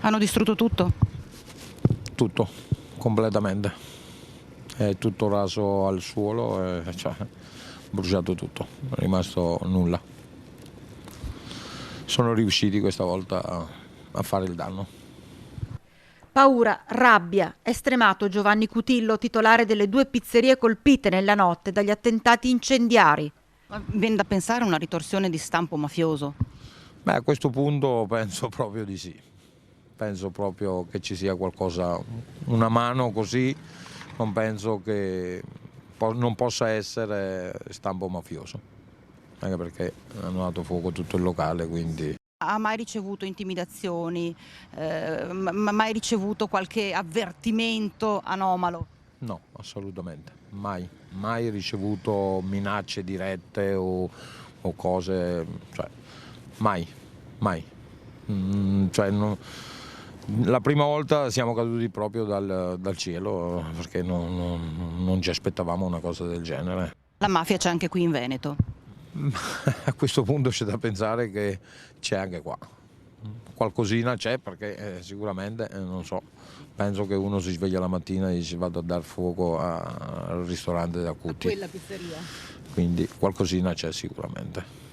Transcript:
Hanno distrutto tutto? Tutto, completamente. È tutto raso al suolo, cioè, bruciato tutto, non è rimasto nulla. Sono riusciti questa volta a fare il danno. Paura, rabbia, è stremato Giovanni Cutillo, titolare delle 2 pizzerie colpite nella notte dagli attentati incendiari. Ma viene da pensare a una ritorsione di stampo mafioso. Beh, a questo punto penso proprio di sì. Penso proprio che ci sia qualcosa, una mano così, non penso che non possa essere stampo mafioso, anche perché hanno dato fuoco a tutto il locale, quindi... Ha mai ricevuto intimidazioni? Mai ricevuto qualche avvertimento anomalo? No, assolutamente, mai, mai ricevuto minacce dirette o cose, cioè, mai, mai. Cioè, la prima volta siamo caduti proprio dal cielo perché non ci aspettavamo una cosa del genere. La mafia c'è anche qui in Veneto. A questo punto c'è da pensare che c'è anche qua. Qualcosina c'è perché sicuramente, non so, penso che uno si sveglia la mattina e dice vado a dar fuoco al ristorante da Cuti. Quella pizzeria. Quindi qualcosina c'è sicuramente.